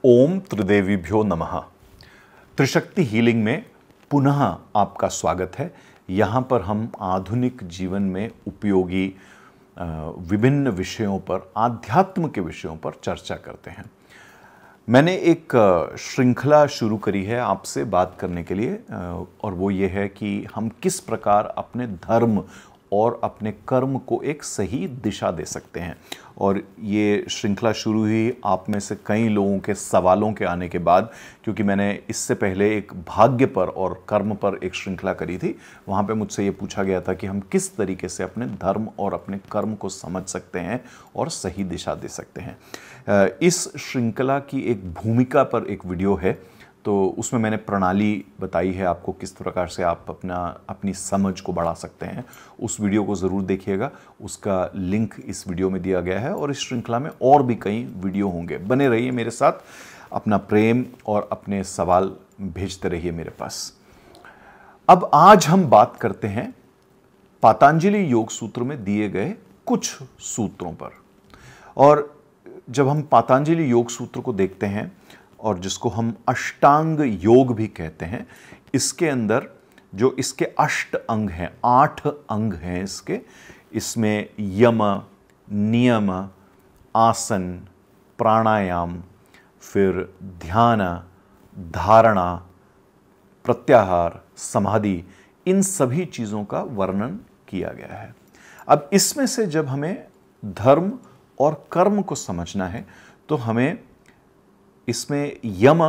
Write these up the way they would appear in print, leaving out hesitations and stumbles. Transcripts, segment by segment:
ओम त्रिदेवीभ्यो नमः। त्रिशक्ति हीलिंग में पुनः आपका स्वागत है। यहाँ पर हम आधुनिक जीवन में उपयोगी विभिन्न विषयों पर, आध्यात्म के विषयों पर चर्चा करते हैं। मैंने एक श्रृंखला शुरू करी है आपसे बात करने के लिए, और वो ये है कि हम किस प्रकार अपने धर्म और अपने कर्म को एक सही दिशा दे सकते हैं। और ये श्रृंखला शुरू हुई आप में से कई लोगों के सवालों के आने के बाद, क्योंकि मैंने इससे पहले एक भाग्य पर और कर्म पर एक श्रृंखला करी थी। वहाँ पे मुझसे ये पूछा गया था कि हम किस तरीके से अपने धर्म और अपने कर्म को समझ सकते हैं और सही दिशा दे सकते हैं। इस श्रृंखला की एक भूमिका पर एक वीडियो है, तो उसमें मैंने प्रणाली बताई है आपको, किस प्रकार से आप अपनी समझ को बढ़ा सकते हैं। उस वीडियो को ज़रूर देखिएगा, उसका लिंक इस वीडियो में दिया गया है। और इस श्रृंखला में और भी कई वीडियो होंगे, बने रहिए मेरे साथ। अपना प्रेम और अपने सवाल भेजते रहिए मेरे पास। अब आज हम बात करते हैं पतंजलि योग सूत्र में दिए गए कुछ सूत्रों पर। और जब हम पतंजलि योग सूत्र को देखते हैं, और जिसको हम अष्टांग योग भी कहते हैं, इसके अंदर जो इसके अष्ट अंग हैं, 8 अंग हैं इसमें यम, नियम, आसन, प्राणायाम, फिर ध्यान, धारणा, प्रत्याहार, समाधि, इन सभी चीज़ों का वर्णन किया गया है। अब इसमें से जब हमें धर्म और कर्म को समझना है तो हमें इसमें यम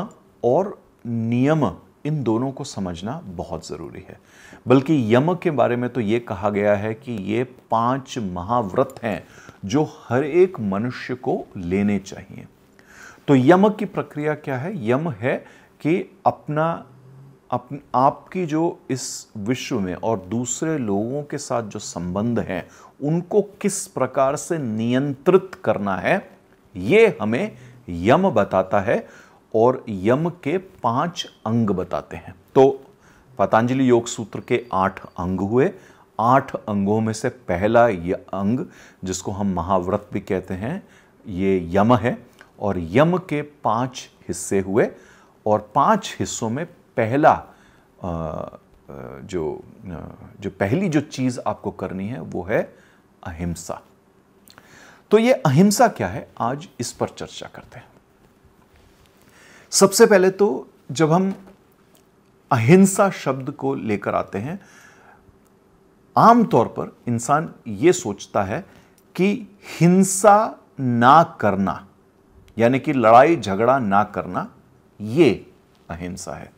और नियम, इन दोनों को समझना बहुत ज़रूरी है। बल्कि यम के बारे में तो ये कहा गया है कि ये 5 महाव्रत हैं जो हर एक मनुष्य को लेने चाहिए। तो यम की प्रक्रिया क्या है? यम है कि आपकी जो इस विश्व में और दूसरे लोगों के साथ जो संबंध हैं, उनको किस प्रकार से नियंत्रित करना है, ये हमें यम बताता है। और यम के 5 अंग बताते हैं। तो पतंजलि योग सूत्र के 8 अंग हुए। 8 अंगों में से पहला ये अंग, जिसको हम महाव्रत भी कहते हैं, ये यम है। और यम के 5 हिस्से हुए, और 5 हिस्सों में पहला जो पहली जो चीज आपको करनी है वो है अहिंसा। तो ये अहिंसा क्या है, आज इस पर चर्चा करते हैं। सबसे पहले तो जब हम अहिंसा शब्द को लेकर आते हैं, आमतौर पर इंसान ये सोचता है कि हिंसा ना करना, यानी कि लड़ाई झगड़ा ना करना, ये अहिंसा है।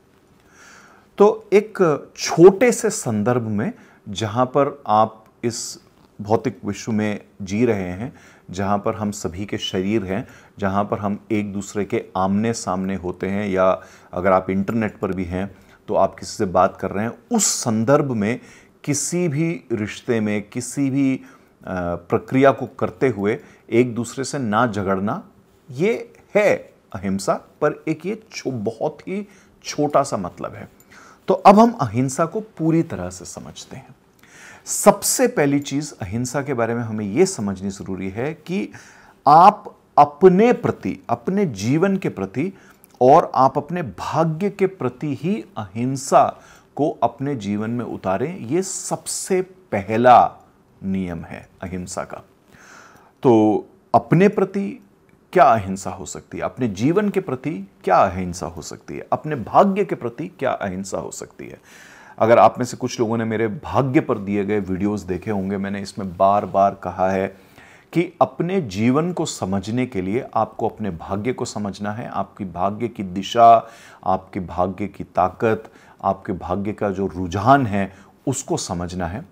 तो एक छोटे से संदर्भ में, जहां पर आप इस भौतिक विश्व में जी रहे हैं, जहाँ पर हम सभी के शरीर हैं, जहाँ पर हम एक दूसरे के आमने सामने होते हैं, या अगर आप इंटरनेट पर भी हैं तो आप किसी से बात कर रहे हैं, उस संदर्भ में किसी भी रिश्ते में, किसी भी प्रक्रिया को करते हुए एक दूसरे से ना झगड़ना, ये है अहिंसा। पर एक ये बहुत ही छोटा सा मतलब है। तो अब हम अहिंसा को पूरी तरह से समझते हैं। सबसे पहली चीज अहिंसा के बारे में हमें यह समझनी जरूरी है कि आप अपने प्रति, अपने जीवन के प्रति और आप अपने भाग्य के प्रति ही अहिंसा को अपने जीवन में उतारें। यह सबसे पहला नियम है अहिंसा का। तो अपने प्रति क्या अहिंसा हो सकती है, अपने जीवन के प्रति क्या अहिंसा हो सकती है, अपने भाग्य के प्रति क्या अहिंसा हो सकती है। अगर आप में से कुछ लोगों ने मेरे भाग्य पर दिए गए वीडियोस देखे होंगे, मैंने इसमें बार बार कहा है कि अपने जीवन को समझने के लिए आपको अपने भाग्य को समझना है। आपकी भाग्य की दिशा, आपके भाग्य की ताकत, आपके भाग्य का जो रुझान है, उसको समझना है।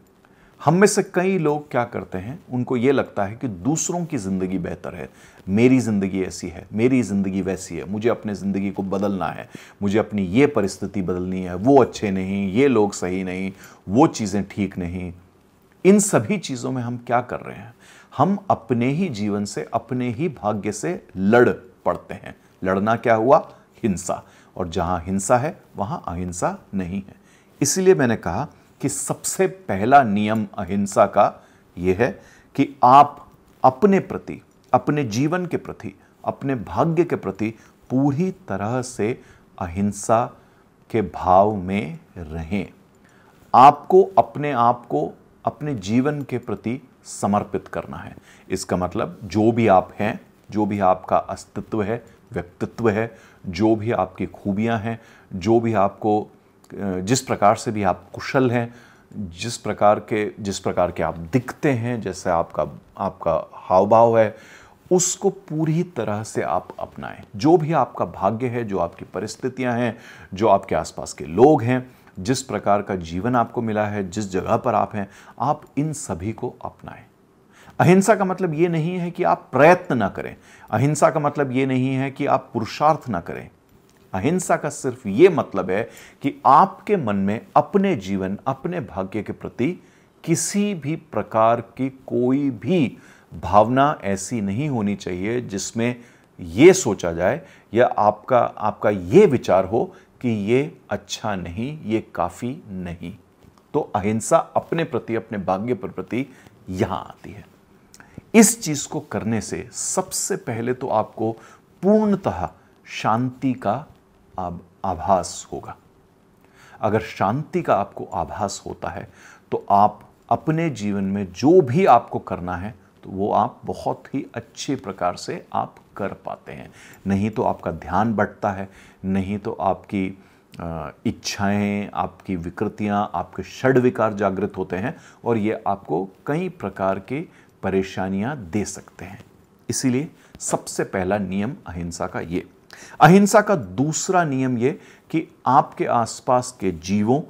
हम में से कई लोग क्या करते हैं, उनको ये लगता है कि दूसरों की ज़िंदगी बेहतर है, मेरी ज़िंदगी ऐसी है, मेरी ज़िंदगी वैसी है, मुझे अपनी ज़िंदगी को बदलना है, मुझे अपनी ये परिस्थिति बदलनी है, वो अच्छे नहीं, ये लोग सही नहीं, वो चीज़ें ठीक नहीं। इन सभी चीज़ों में हम क्या कर रहे हैं? हम अपने ही जीवन से, अपने ही भाग्य से लड़ पड़ते हैं। लड़ना क्या हुआ? हिंसा। और जहाँ हिंसा है वहाँ अहिंसा नहीं है। इसीलिए मैंने कहा कि सबसे पहला नियम अहिंसा का यह है कि आप अपने प्रति, अपने जीवन के प्रति, अपने भाग्य के प्रति पूरी तरह से अहिंसा के भाव में रहें। आपको अपने आप को अपने जीवन के प्रति समर्पित करना है। इसका मतलब जो भी आप हैं, जो भी आपका अस्तित्व है, व्यक्तित्व है, जो भी आपकी खूबियां हैं, जो भी आपको जिस प्रकार से भी आप कुशल हैं, जिस प्रकार के आप दिखते हैं, जैसे आपका हाव भाव है, उसको पूरी तरह से आप अपनाएं। जो भी आपका भाग्य है, जो आपकी परिस्थितियां हैं, जो आपके आसपास के लोग हैं, जिस प्रकार का जीवन आपको मिला है, जिस जगह पर आप हैं, आप इन सभी को अपनाएं। अहिंसा का मतलब ये नहीं है कि आप प्रयत्न ना करें। अहिंसा का मतलब ये नहीं है कि आप पुरुषार्थ ना करें। अहिंसा का सिर्फ ये मतलब है कि आपके मन में अपने जीवन, अपने भाग्य के प्रति किसी भी प्रकार की कोई भी भावना ऐसी नहीं होनी चाहिए जिसमें यह सोचा जाए या आपका ये विचार हो कि ये अच्छा नहीं, ये काफी नहीं। तो अहिंसा अपने प्रति, अपने भाग्य पर प्रति यहां आती है। इस चीज को करने से सबसे पहले तो आपको पूर्णतः शांति का आभास होगा। अगर शांति का आपको आभास होता है तो आप अपने जीवन में जो भी आपको करना है तो वो आप बहुत ही अच्छे प्रकार से आप कर पाते हैं। नहीं तो आपका ध्यान बढ़ता है, नहीं तो आपकी इच्छाएं, आपकी विकृतियां, आपके षड विकार जागृत होते हैं और ये आपको कई प्रकार की परेशानियां दे सकते हैं। इसीलिए सबसे पहला नियम अहिंसा का ये। अहिंसा का दूसरा नियम ये कि आपके आसपास के जीवों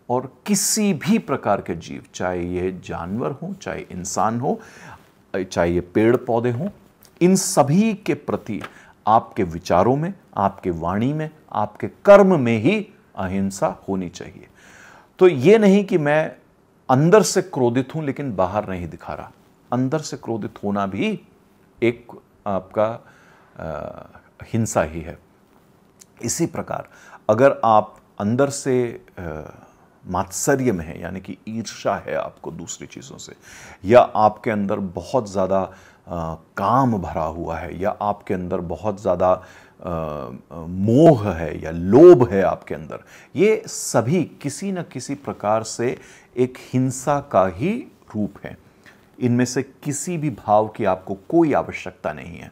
और किसी भी प्रकार के जीव, चाहे ये जानवर हो, चाहे इंसान हो, चाहे ये पेड़ पौधे हों, इन सभी के प्रति आपके विचारों में, आपके वाणी में, आपके कर्म में ही अहिंसा होनी चाहिए। तो ये नहीं कि मैं अंदर से क्रोधित हूं लेकिन बाहर नहीं दिखा रहा। अंदर से क्रोधित होना भी एक आपका हिंसा ही है। इसी प्रकार अगर आप अंदर से मात्सर्य में है, यानी कि ईर्ष्या है आपको दूसरी चीज़ों से, या आपके अंदर बहुत ज़्यादा काम भरा हुआ है, या आपके अंदर बहुत ज़्यादा मोह है या लोभ है आपके अंदर, ये सभी किसी न किसी प्रकार से एक हिंसा का ही रूप है। इनमें से किसी भी भाव की आपको कोई आवश्यकता नहीं है।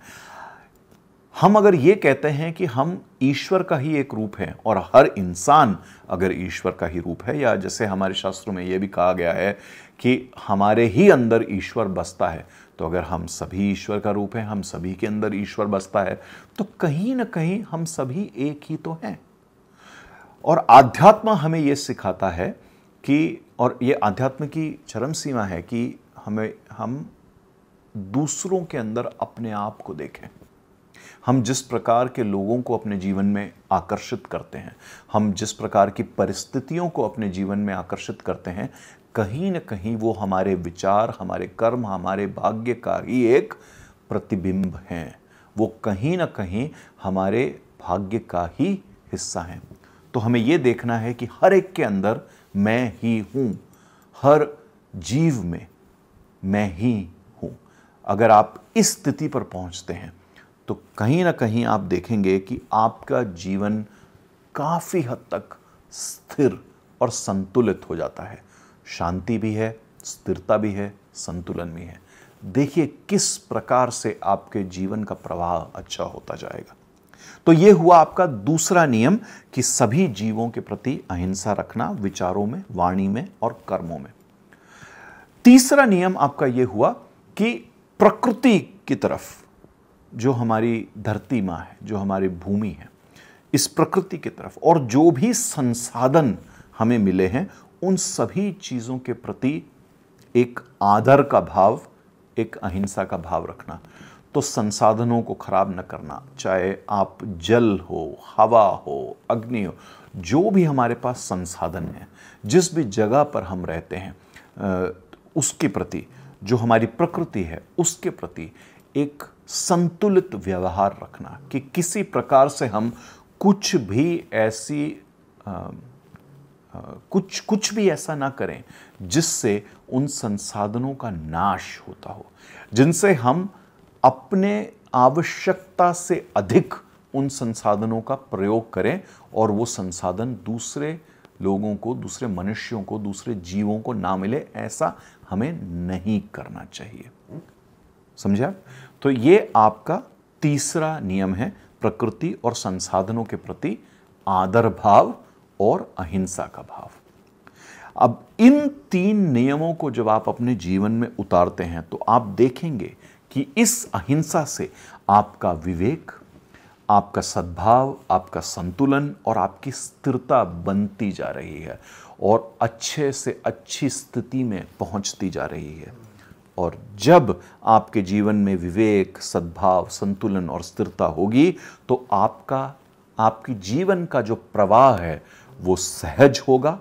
हम अगर ये कहते हैं कि हम ईश्वर का ही एक रूप है और हर इंसान अगर ईश्वर का ही रूप है, या जैसे हमारे शास्त्रों में यह भी कहा गया है कि हमारे ही अंदर ईश्वर बसता है, तो अगर हम सभी ईश्वर का रूप है, हम सभी के अंदर ईश्वर बसता है, तो कहीं ना कहीं हम सभी एक ही तो हैं। और आध्यात्म हमें यह सिखाता है कि, और ये आध्यात्म की चरम सीमा है कि हम दूसरों के अंदर अपने आप को देखें। हम जिस प्रकार के लोगों को अपने जीवन में आकर्षित करते हैं, हम जिस प्रकार की परिस्थितियों को अपने जीवन में आकर्षित करते हैं, कहीं न कहीं वो हमारे विचार, हमारे कर्म, हमारे भाग्य का ही एक प्रतिबिंब हैं। वो कहीं न कहीं हमारे भाग्य का ही हिस्सा हैं। तो हमें ये देखना है कि हर एक के अंदर मैं ही हूँ, हर जीव में मैं ही हूँ। अगर आप इस स्थिति पर पहुँचते हैं तो कहीं ना कहीं आप देखेंगे कि आपका जीवन काफ़ी हद तक स्थिर और संतुलित हो जाता है। शांति भी है, स्थिरता भी है, संतुलन भी है। देखिए किस प्रकार से आपके जीवन का प्रवाह अच्छा होता जाएगा। तो ये हुआ आपका दूसरा नियम कि सभी जीवों के प्रति अहिंसा रखना, विचारों में, वाणी में और कर्मों में। तीसरा नियम आपका ये हुआ कि प्रकृति की तरफ, जो हमारी धरती माँ है, जो हमारी भूमि है, इस प्रकृति की तरफ और जो भी संसाधन हमें मिले हैं, उन सभी चीज़ों के प्रति एक आदर का भाव, एक अहिंसा का भाव रखना। तो संसाधनों को खराब न करना, चाहे आप जल हो, हवा हो, अग्नि हो, जो भी हमारे पास संसाधन है, जिस भी जगह पर हम रहते हैं, उसके प्रति, जो हमारी प्रकृति है उसके प्रति एक संतुलित व्यवहार रखना कि किसी प्रकार से हम कुछ भी ऐसा ना करें जिससे उन संसाधनों का नाश होता हो, जिनसे हम अपने आवश्यकता से अधिक उन संसाधनों का प्रयोग करें और वो संसाधन दूसरे लोगों को, दूसरे मनुष्यों को, दूसरे जीवों को ना मिले, ऐसा हमें नहीं करना चाहिए। समझे आप? तो ये आपका तीसरा नियम है, प्रकृति और संसाधनों के प्रति आदर भाव और अहिंसा का भाव। अब इन 3 नियमों को जब आप अपने जीवन में उतारते हैं तो आप देखेंगे कि इस अहिंसा से आपका विवेक, आपका सद्भाव, आपका संतुलन और आपकी स्थिरता बनती जा रही है और अच्छे से अच्छी स्थिति में पहुंचती जा रही है। और जब आपके जीवन में विवेक, सद्भाव, संतुलन और स्थिरता होगी तो आपकी जीवन का जो प्रवाह है वो सहज होगा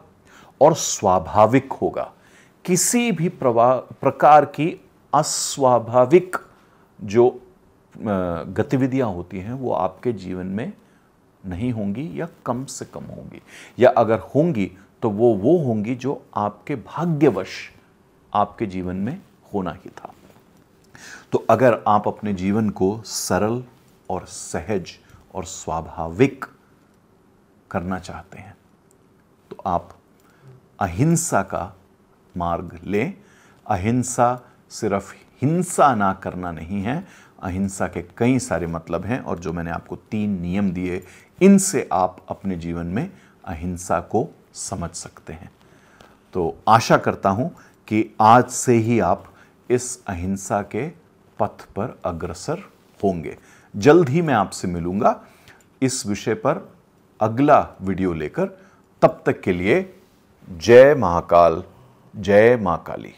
और स्वाभाविक होगा। किसी भी प्रकार की अस्वाभाविक जो गतिविधियां होती हैं वो आपके जीवन में नहीं होंगी या कम से कम होंगी, या अगर होंगी तो वो होंगी जो आपके भाग्यवश आपके जीवन में होना ही था। तो अगर आप अपने जीवन को सरल और सहज और स्वाभाविक करना चाहते हैं तो आप अहिंसा का मार्ग लें। अहिंसा सिर्फ हिंसा ना करना नहीं है, अहिंसा के कई सारे मतलब हैं और जो मैंने आपको 3 नियम दिए, इनसे आप अपने जीवन में अहिंसा को समझ सकते हैं। तो आशा करता हूं कि आज से ही आप इस अहिंसा के पथ पर अग्रसर होंगे। जल्द ही मैं आपसे मिलूंगा इस विषय पर अगला वीडियो लेकर। तब तक के लिए जय महाकाल, जय मां काली।